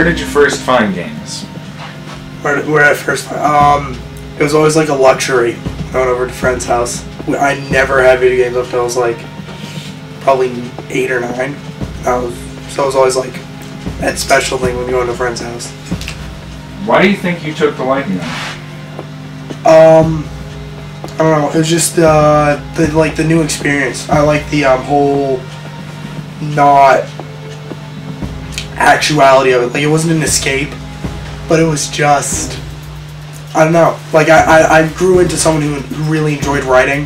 Where did you first find games? Where I first found, it was always like a luxury. I went over to a friend's house. I never had video games until I was like probably 8 or 9. So it was always like that special thing when you go to a friend's house. Why do you think you took the liking of it? I don't know. It was just the new experience. I like the whole not actuality of it. Like, it wasn't an escape, but it was just, I don't know. Like, I grew into someone who really enjoyed writing.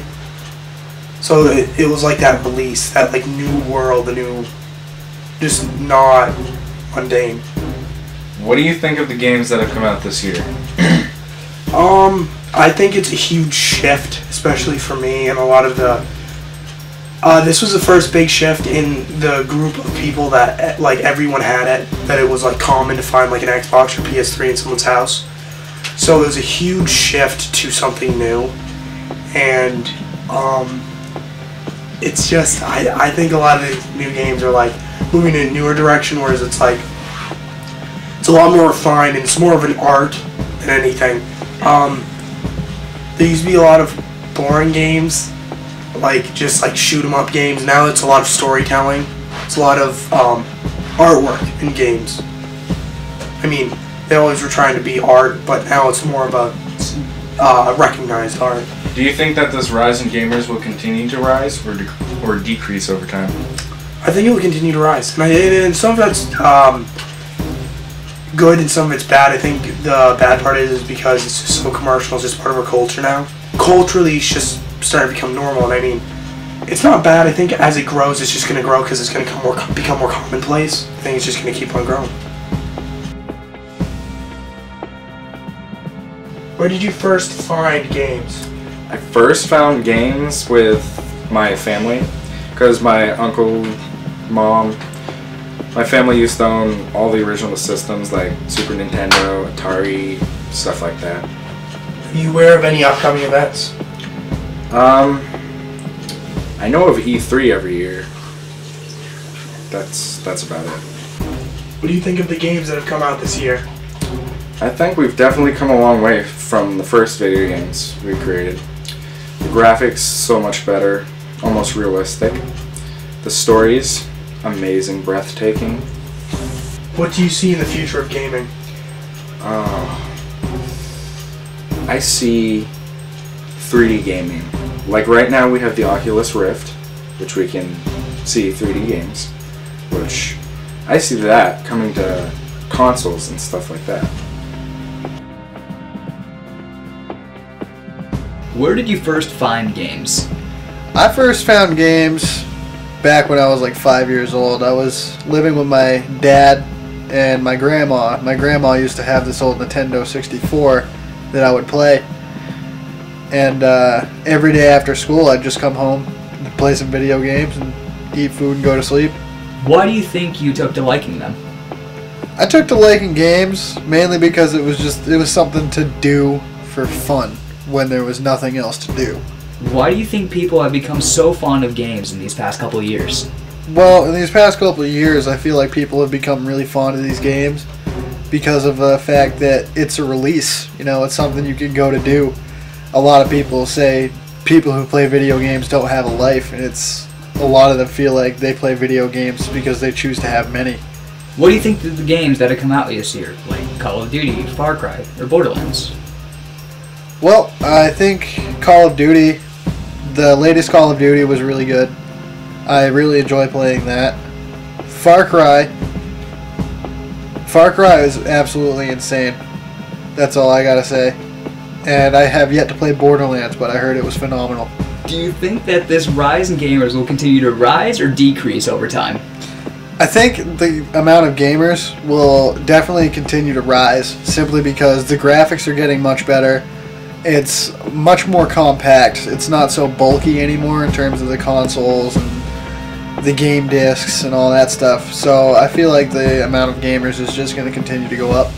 So it was like that release, that like new world, the new, just not mundane. What do you think of the games that have come out this year? I think it's a huge shift, especially for me and a lot of the. This was the first big shift in the group of people that like everyone had it. That it was like common to find like an Xbox or PS3 in someone's house. So there was a huge shift to something new, and it's just I think a lot of the new games are like moving in a newer direction, whereas it's like it's a lot more refined and it's more of an art than anything. There used to be a lot of boring games, like just like shoot 'em up games. Now it's a lot of storytelling. It's a lot of artwork in games. I mean, they always were trying to be art, but now it's more of a recognized art. Do you think that this rise in gamers will continue to rise or decrease over time? I think it will continue to rise, and some of that's good and some of it's bad. I think the bad part is because it's just so commercial. It's just part of our culture now. Culturally, it's just starting to become normal, and I mean, it's not bad. I think as it grows, it's just going to grow because it's going to become more commonplace. I think it's just going to keep on growing. Where did you first find games? I first found games with my family because my uncle, mom, my family used to own all the original systems like Super Nintendo, Atari, stuff like that. Are you aware of any upcoming events? I know of E3 every year. That's about it. What do you think of the games that have come out this year? I think we've definitely come a long way from the first video games we created. The graphics so much better, almost realistic. The stories, amazing, breathtaking. What do you see in the future of gaming? I see 3D gaming. Like right now we have the Oculus Rift, which we can see 3D games, which I see that coming to consoles and stuff like that. Where did you first find games? I first found games back when I was like 5 years old. I was living with my dad and my grandma. My grandma used to have this old Nintendo 64 that I would play. And every day after school I'd just come home and play some video games and eat food and go to sleep. Why do you think you took to liking them? I took to liking games mainly because it was something to do for fun when there was nothing else to do. Why do you think people have become so fond of games in these past couple of years? Well, in these past couple of years, I feel like people have become really fond of these games because of the fact that it's a release. You know, it's something you can go to do. A lot of people say people who play video games don't have a life, and a lot of them feel like they play video games because they choose to have many. What do you think of the games that have come out this year, like Call of Duty, Far Cry, or Borderlands? Well, I think Call of Duty, the latest Call of Duty was really good. I really enjoy playing that. Far Cry is absolutely insane. That's all I gotta say. And I have yet to play Borderlands, but I heard it was phenomenal. Do you think that this rise in gamers will continue to rise or decrease over time? I think the amount of gamers will definitely continue to rise simply because the graphics are getting much better. It's much more compact. It's not so bulky anymore in terms of the consoles and the game discs and all that stuff. So I feel like the amount of gamers is just going to continue to go up.